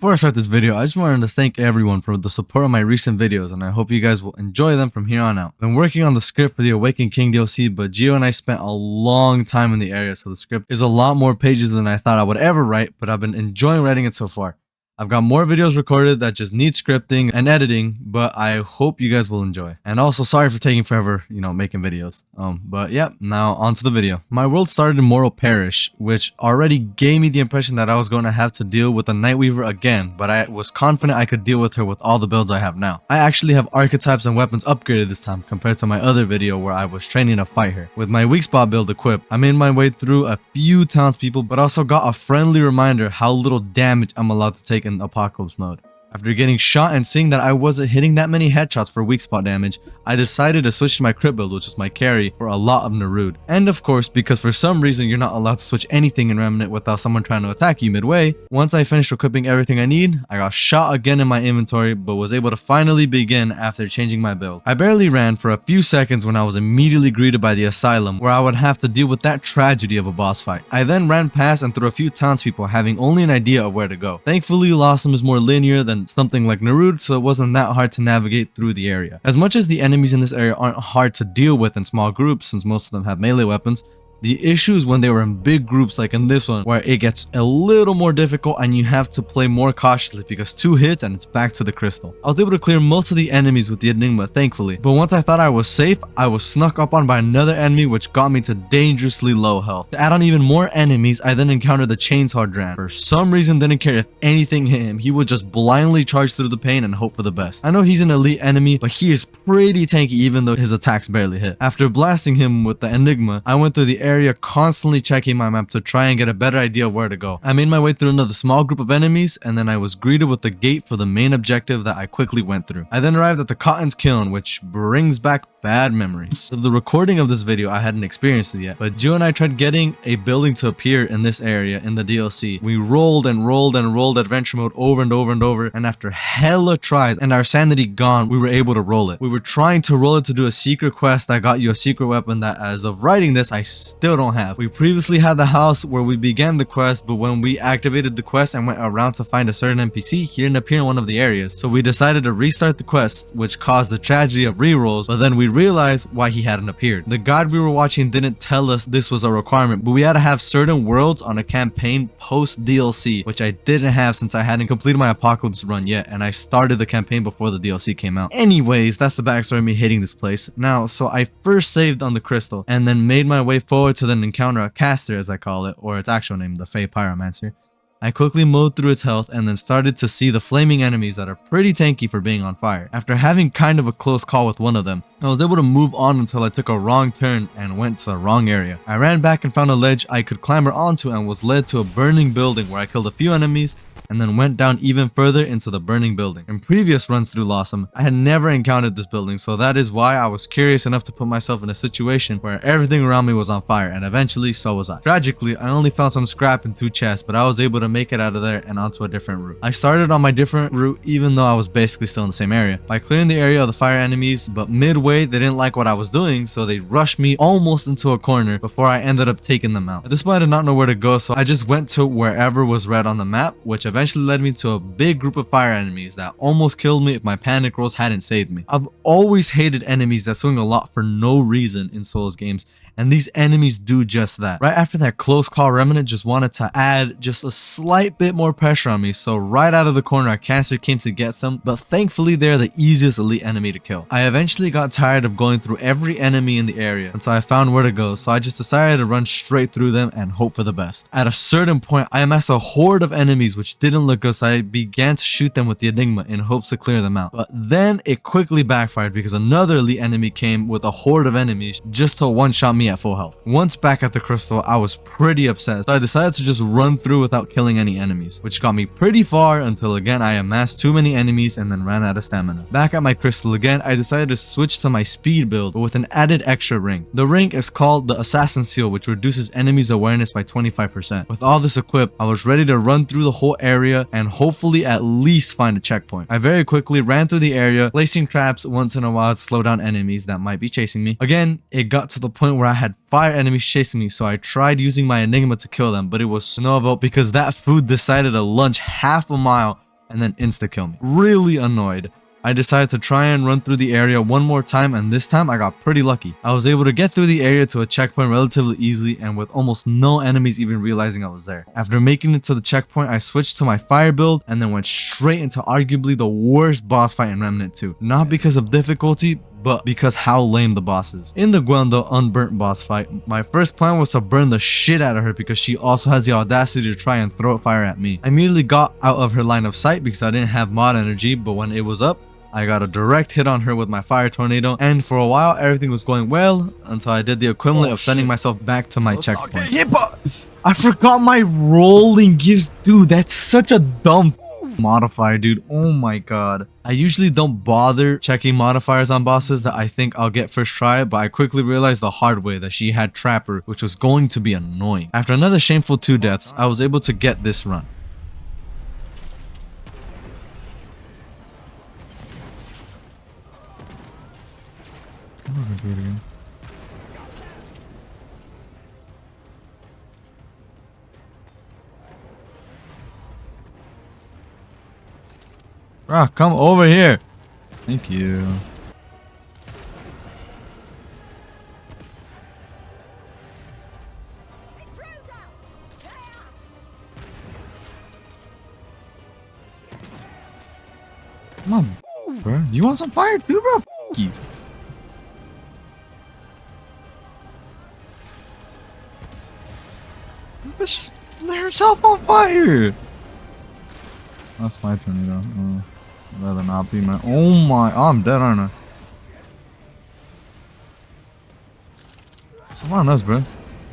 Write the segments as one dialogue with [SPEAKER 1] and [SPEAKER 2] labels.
[SPEAKER 1] Before I start this video, I just wanted to thank everyone for the support on my recent videos, and I hope you guys will enjoy them from here on out. I've been working on the script for the Awakened King DLC, but Gio and I spent a long time in the area, so the script is a lot more pages than I thought I would ever write, but I've been enjoying writing it so far. I've got more videos recorded that just need scripting and editing, but I hope you guys will enjoy. And also, sorry for taking forever, making videos. But yeah, now on to the video. My world started in Morrow Parish, which already gave me the impression that I was going to have to deal with the Nightweaver again, but I was confident I could deal with her with all the builds I have now. I actually have archetypes and weapons upgraded this time compared to my other video where I was training to fight her. With my weak spot build equipped, I made my way through a few townspeople, but also got a friendly reminder how little damage I'm allowed to take in apocalypse mode. After getting shot and seeing that I wasn't hitting that many headshots for weak spot damage, I decided to switch to my crit build, which is my carry, for a lot of Nimue. And of course, because for some reason you're not allowed to switch anything in Remnant without someone trying to attack you midway, once I finished equipping everything I need, I got shot again in my inventory, but was able to finally begin after changing my build. I barely ran for a few seconds when I was immediately greeted by the Asylum, where I would have to deal with that tragedy of a boss fight. I then ran past and through a few townspeople, having only an idea of where to go. Thankfully, Losomn is more linear than something like Nimue, so it wasn't that hard to navigate through the area. As much as the enemies in this area aren't hard to deal with in small groups, since most of them have melee weapons, the issue is when they were in big groups like in this one, where it gets a little more difficult and you have to play more cautiously because 2 hits and it's back to the crystal. I was able to clear most of the enemies with the Enigma, thankfully, but once I thought I was safe, I was snuck up on by another enemy which got me to dangerously low health. To add on even more enemies, I then encountered the Chainsaw Dran. For some reason, didn't care if anything hit him, he would just blindly charge through the pain and hope for the best. I know he's an elite enemy, but he is pretty tanky even though his attacks barely hit. After blasting him with the Enigma, I went through the area constantly checking my map to try and get a better idea of where to go. I made my way through another small group of enemies, and then I was greeted with the gate for the main objective that I quickly went through. I then arrived at the Cotton's Kiln, which brings back bad memories. So the recording of this video, I hadn't experienced it yet, but Joe and I tried getting a building to appear in this area in the DLC. We rolled and rolled and rolled adventure mode over and over and over, and after hella tries and our sanity gone, we were able to roll it. We were trying to roll it to do a secret quest that got you a secret weapon that, as of writing this, I still don't have. We previously had the house where we began the quest, but when we activated the quest and went around to find a certain NPC, he didn't appear in one of the areas. So we decided to restart the quest, which caused the tragedy of rerolls, but then we realized why he hadn't appeared. The guide we were watching didn't tell us this was a requirement, but we had to have certain worlds on a campaign post DLC, which I didn't have since I hadn't completed my apocalypse run yet, and I started the campaign before the DLC came out. Anyways, that's the backstory of me hating this place. Now, so I first saved on the crystal, and then made my way forward to then encounter a caster, as I call it, or its actual name, the Fey Pyromancer. I quickly mowed through its health and then started to see the flaming enemies that are pretty tanky for being on fire. After having kind of a close call with one of them, I was able to move on until I took a wrong turn and went to the wrong area. I ran back and found a ledge I could clamber onto and was led to a burning building where I killed a few enemies and then went down even further into the burning building. In previous runs through Losomn, I had never encountered this building, so that is why I was curious enough to put myself in a situation where everything around me was on fire, and eventually so was I. Tragically, I only found some scrap and 2 chests, but I was able to make it out of there and onto a different route. I started on my different route even though I was basically still in the same area. By clearing the area of the fire enemies, but midway they didn't like what I was doing, so they rushed me almost into a corner before I ended up taking them out. At this point, I did not know where to go, so I just went to wherever was red on the map, which eventually led me to a big group of fire enemies that almost killed me if my panic rolls hadn't saved me. I've always hated enemies that swing a lot for no reason in Souls games, and these enemies do just that. Right after that close call, Remnant just wanted to add just a slight bit more pressure on me, so right out of the corner a caster came to get some, but thankfully they're the easiest elite enemy to kill. I eventually got tired of going through every enemy in the area until I found where to go, so I just decided to run straight through them and hope for the best. At a certain point, I amassed a horde of enemies which didn't look good, so I began to shoot them with the Enigma in hopes to clear them out. But then it quickly backfired because another elite enemy came with a horde of enemies just to one-shot me at full health. Once back at the crystal, I was pretty upset, so I decided to just run through without killing any enemies, which got me pretty far until again I amassed too many enemies and then ran out of stamina. Back at my crystal again, I decided to switch to my speed build, but with an added extra ring. The ring is called the Assassin Seal, which reduces enemies' awareness by 25%. With all this equipped, I was ready to run through the whole area and hopefully at least find a checkpoint. I very quickly ran through the area, placing traps once in a while to slow down enemies that might be chasing me. Again, it got to the point where I had fire enemies chasing me, so I tried using my Enigma to kill them, but it was no avail because that food decided to lunge half a mile and then insta-kill me. Really annoyed, I decided to try and run through the area one more time, and this time I got pretty lucky. I was able to get through the area to a checkpoint relatively easily and with almost no enemies even realizing I was there. After making it to the checkpoint, I switched to my fire build and then went straight into arguably the worst boss fight in Remnant 2. Not because of difficulty, but because how lame the boss is. In the Unburnt boss fight, my first plan was to burn the shit out of her because she also has the audacity to try and throw fire at me. I immediately got out of her line of sight because I didn't have mod energy, but when it was up, I got a direct hit on her with my fire tornado, and for a while everything was going well until I did the equivalent of sending myself back to my checkpoint. I forgot my rolling gifts, dude. That's such a dumb modifier, dude. Oh my god. I usually don't bother checking modifiers on bosses that I think I'll get first try, but I quickly realized the hard way that she had Trapper, which was going to be annoying. After another shameful 2 deaths, I was able to get this run. Bro, come over here. Thank you. Come on, bro. You want some fire too, bro? F you. Let's just let herself on fire. That's my tornado. I'd rather not be my. Oh my! Oh, I'm dead, aren't I? Someone else, bro.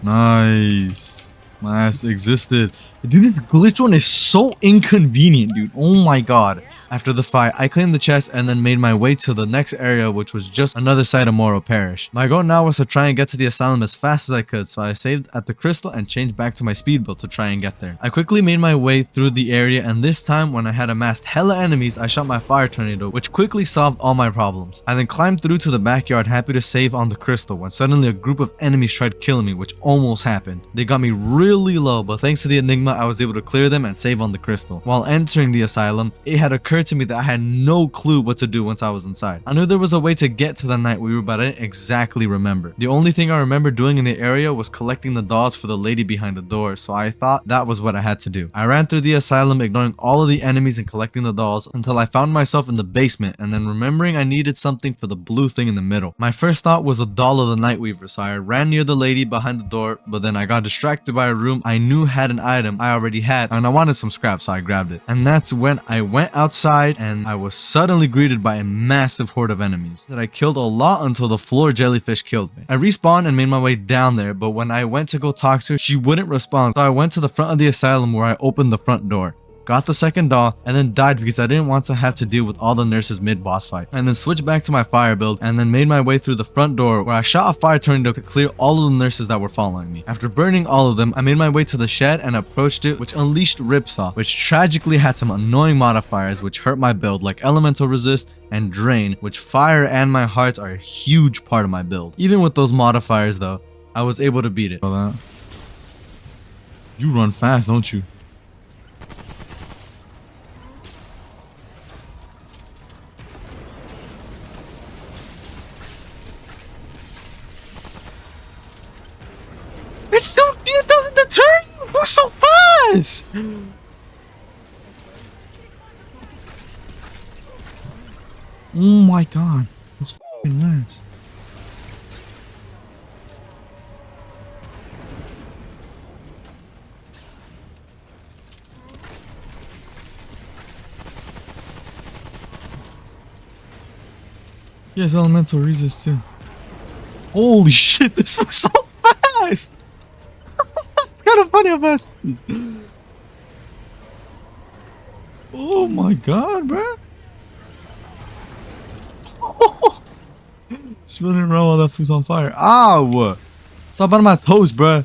[SPEAKER 1] Nice. My ass existed. Dude, this glitch one is so inconvenient, dude. Oh my god. After the fight, I claimed the chest and then made my way to the next area, which was just another side of Morrow Parish. My goal now was to try and get to the asylum as fast as I could, so I saved at the crystal and changed back to my speed build to try and get there. I quickly made my way through the area, and this time when I had amassed hella enemies, I shot my fire tornado, which quickly solved all my problems. I then climbed through to the backyard happy to save on the crystal when suddenly a group of enemies tried killing me, which almost happened. They got me really low, but thanks to the enigma, I was able to clear them and save on the crystal. While entering the asylum, it had occurred to me that I had no clue what to do once I was inside. I knew there was a way to get to the night weaver, but I didn't exactly remember. The only thing I remember doing in the area was collecting the dolls for the lady behind the door, so I thought that was what I had to do. I ran through the asylum, ignoring all of the enemies and collecting the dolls until I found myself in the basement, and then remembering I needed something for the blue thing in the middle. My first thought was a doll of the night weaver, so I ran near the lady behind the door, but then I got distracted by a room I knew had an item I already had, and I wanted some scrap, so I grabbed it. And that's when I went outside and I was suddenly greeted by a massive horde of enemies that I killed a lot until the floor jellyfish killed me. I respawned and made my way down there, but when I went to go talk to her, she wouldn't respond, so I went to the front of the asylum where I opened the front door, got the second doll, and then died because I didn't want to have to deal with all the nurses mid-boss fight. And then switched back to my fire build and then made my way through the front door where I shot a fire tornado to clear all of the nurses that were following me. After burning all of them, I made my way to the shed and approached it, which unleashed Ripsaw, which tragically had some annoying modifiers which hurt my build, like elemental resist and drain, which fire and my hearts are a huge part of my build. Even with those modifiers though, I was able to beat it. You run fast, don't you? It still doesn't deter you! You're so fast! Oh my god. Those f***ing nerds. He has elemental resist too. Holy shit, this was so fast! It's kind of funny how fast it is. Oh my god, bro. Just running around while that food's on fire. Ow! Stop out of my toes, bro.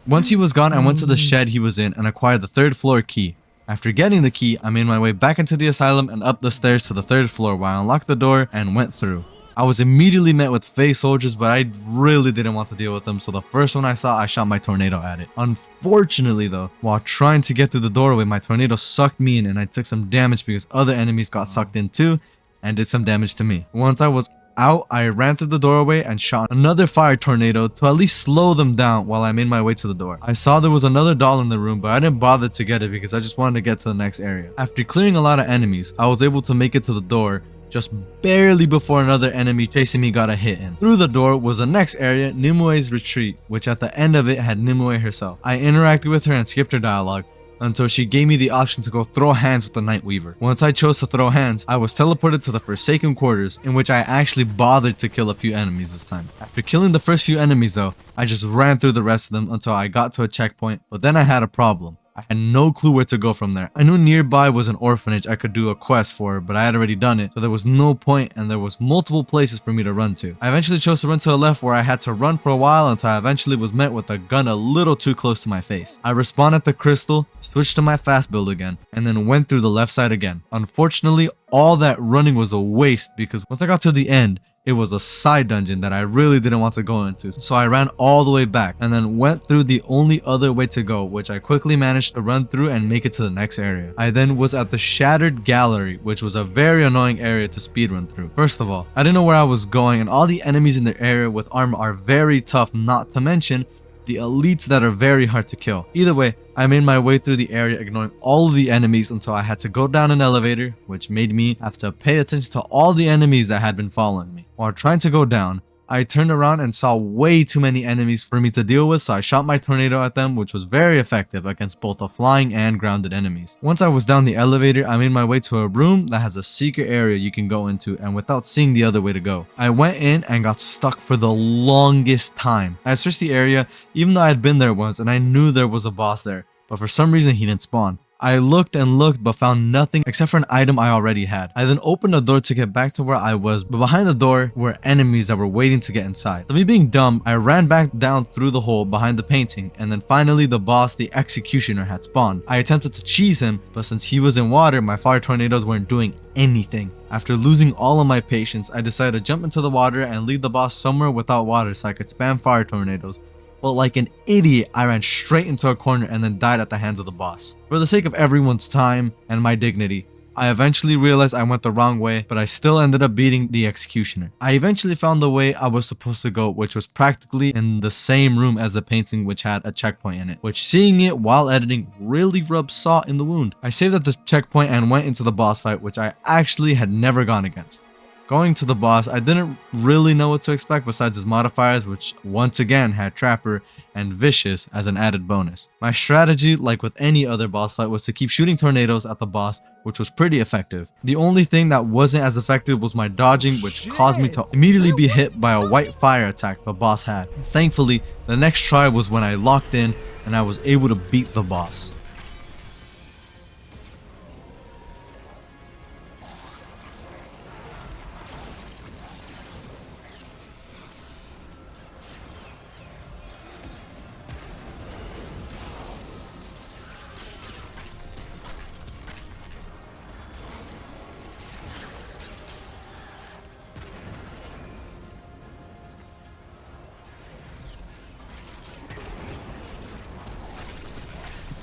[SPEAKER 1] Once he was gone, I went to the shed he was in and acquired the 3rd floor key. After getting the key, I made my way back into the asylum and up the stairs to the 3rd floor where I unlocked the door and went through. I was immediately met with Fae soldiers, but I really didn't want to deal with them, so the first one I saw, I shot my tornado at it. Unfortunately though, while trying to get through the doorway, my tornado sucked me in and I took some damage because other enemies got sucked in too and did some damage to me. Once I was out, I ran through the doorway and shot another fire tornado to at least slow them down while I made my way to the door. I saw there was another doll in the room, but I didn't bother to get it because I just wanted to get to the next area. After clearing a lot of enemies, I was able to make it to the door just barely before another enemy chasing me got a hit in. Through the door was the next area, Nimue's retreat, which at the end of it had Nimue herself. I interacted with her and skipped her dialogue until she gave me the option to go throw hands with the Night Weaver. Once I chose to throw hands, I was teleported to the Forsaken Quarters, in which I actually bothered to kill a few enemies this time. After killing the first few enemies though, I just ran through the rest of them until I got to a checkpoint, but then I had a problem. I had no clue where to go from there. I knew nearby was an orphanage I could do a quest for, but I had already done it, so there was no point and there was multiple places for me to run to. I eventually chose to run to the left where I had to run for a while until I eventually was met with a gun a little too close to my face. I respawned at the crystal, switched to my fast build again, and then went through the left side again. Unfortunately, all that running was a waste because once I got to the end, it was a side dungeon that I really didn't want to go into, so I ran all the way back and then went through the only other way to go, which I quickly managed to run through and make it to the next area. I then was at the Shattered Gallery, which was a very annoying area to speedrun through. First of all, I didn't know where I was going and all the enemies in the area with armor are very tough, not to mention the elites that are very hard to kill. Either way, I made my way through the area ignoring all of the enemies until I had to go down an elevator, which made me have to pay attention to all the enemies that had been following me. While trying to go down, I turned around and saw way too many enemies for me to deal with, so I shot my tornado at them, which was very effective against both the flying and grounded enemies. Once I was down the elevator, I made my way to a room that has a secret area you can go into and without seeing the other way to go. I went in and got stuck for the longest time. I searched the area even though I had been there once and I knew there was a boss there, but for some reason he didn't spawn. I looked and looked but found nothing except for an item I already had. I then opened the door to get back to where I was, but behind the door were enemies that were waiting to get inside. So me being dumb, I ran back down through the hole behind the painting, and then finally the boss, the executioner, had spawned. I attempted to cheese him, but since he was in water, my fire tornadoes weren't doing anything. After losing all of my patience, I decided to jump into the water and leave the boss somewhere without water so I could spam fire tornadoes. But like an idiot, I ran straight into a corner and then died at the hands of the boss. For the sake of everyone's time and my dignity, I eventually realized I went the wrong way, but I still ended up beating the executioner. I eventually found the way I was supposed to go, which was practically in the same room as the painting, which had a checkpoint in it, which seeing it while editing really rubbed salt in the wound. I saved at the checkpoint and went into the boss fight, which I actually had never gone against. Going to the boss, I didn't really know what to expect besides his modifiers, which once again had Trapper and Vicious as an added bonus. My strategy, like with any other boss fight, was to keep shooting tornadoes at the boss, which was pretty effective. The only thing that wasn't as effective was my dodging, which caused me to immediately be hit by a white fire attack the boss had. Thankfully, the next try was when I locked in and I was able to beat the boss.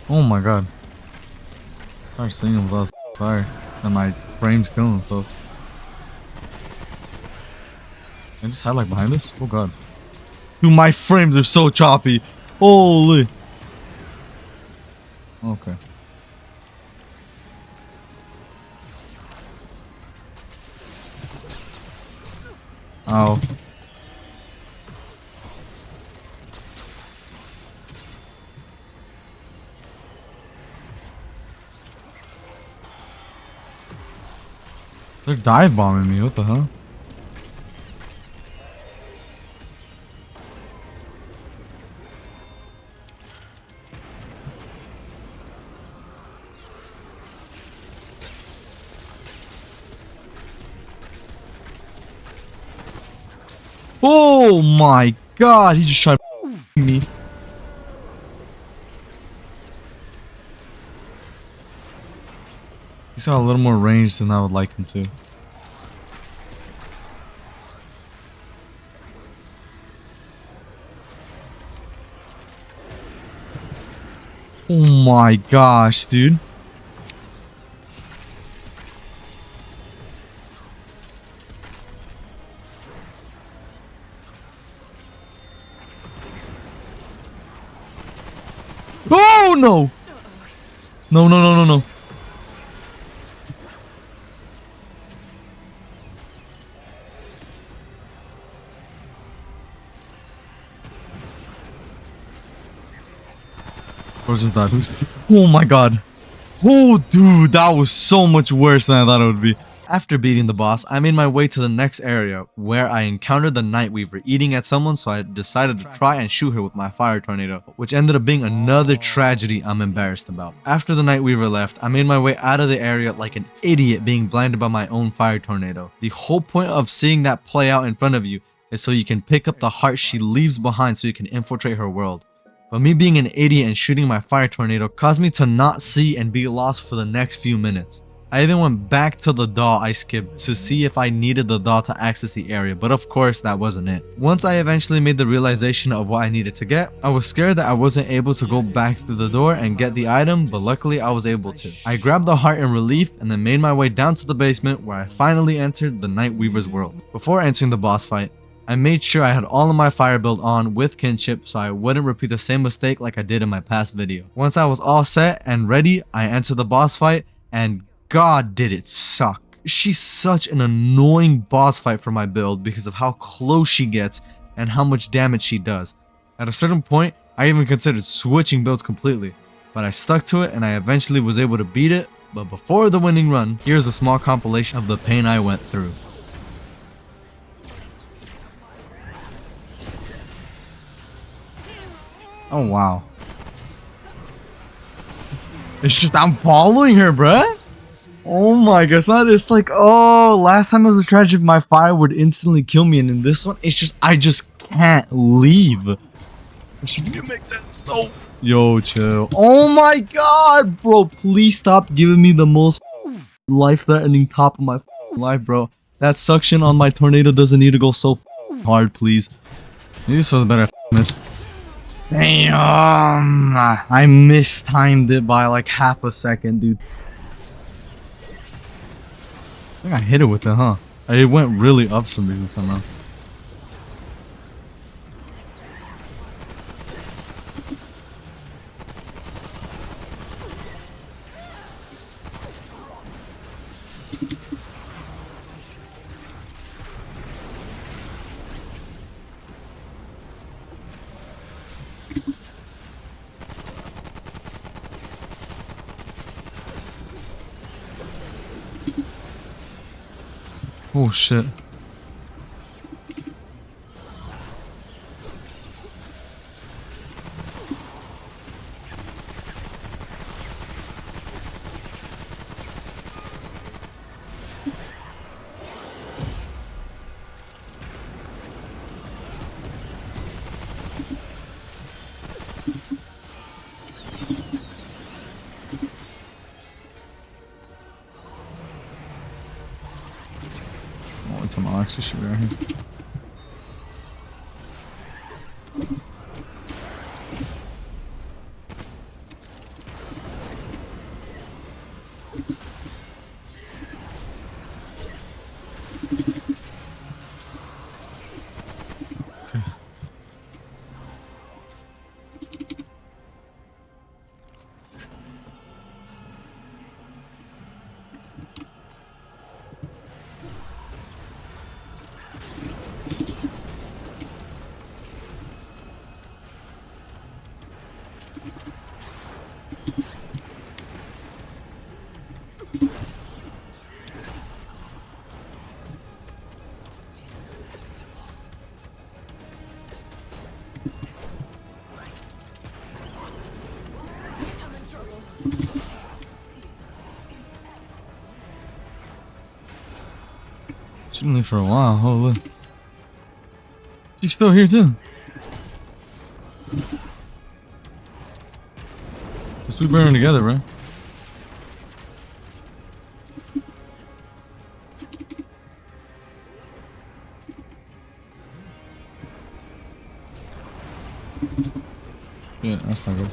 [SPEAKER 1] Oh my god. I started seeing him without fire and my frame's killing himself. I just had like behind us? Oh god. Dude, my frames are so choppy. Holy. Okay. Ow. They're dive bombing me, what the hell? Oh my god, he just tried to me. He's got a little more range than I would like him to. my gosh, dude. Oh no! No, no, no, no, no. Wasn't that? Oh my god. Oh, dude, that was so much worse than I thought it would be. After beating the boss, I made my way to the next area where I encountered the Night Weaver eating at someone, so I decided to try and shoot her with my fire tornado, which ended up being another tragedy I'm embarrassed about. After the Night Weaver left, I made my way out of the area like an idiot being blinded by my own fire tornado. The whole point of seeing that play out in front of you is so you can pick up the heart she leaves behind so you can infiltrate her world. But me being an idiot and shooting my fire tornado caused me to not see and be lost for the next few minutes. I even went back to the doll I skipped to see if I needed the doll to access the area, but of course that wasn't it. Once I eventually made the realization of what I needed to get, I was scared that I wasn't able to go back through the door and get the item, but luckily I was able to. I grabbed the heart in relief and then made my way down to the basement where I finally entered the Night Weaver's world. Before entering the boss fight, I made sure I had all of my fire build on with kinship so I wouldn't repeat the same mistake like I did in my past video. Once I was all set and ready, I entered the boss fight and god did it suck. She's such an annoying boss fight for my build because of how close she gets and how much damage she does. At a certain point, I even considered switching builds completely, but I stuck to it and I eventually was able to beat it. But before the winning run, here's a small compilation of the pain I went through. Oh wow. It's just I'm following her, bruh. Oh my gosh, it's like, oh, last time it was a tragedy, my fire would instantly kill me, and in this one, it's just I just can't leave. It make sense. No. Yo, chill. Oh my god, bro, please stop giving me the most life-threatening top of my life, bro. That suction on my tornado doesn't need to go so hard, please. Maybe so the better miss. Damn, I mistimed it by like half a second, dude. I think I hit it with it, huh? It went really up some reason somehow. Oh shit. Oh, some oxy shit right here. She's been there for a while. Oh look, she's still here too. Let's we burn together, bro. Yeah, that's not good.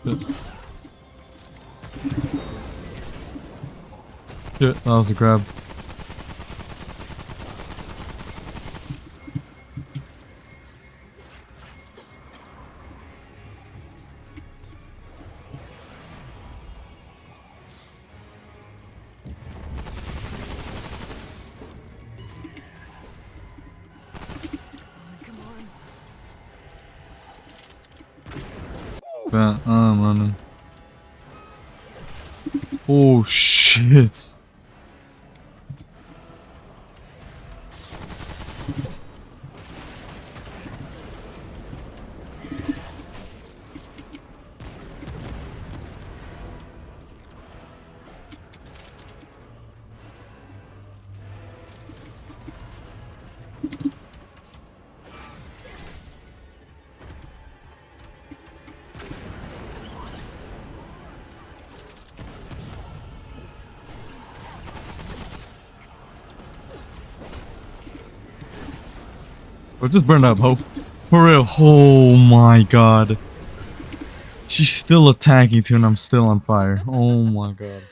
[SPEAKER 1] Shit. Shit, that was a grab. I'm running. Oh shit. Bro, just burn up, Hope. For real. Oh my god. She's still attacking too and I'm still on fire. Oh my god.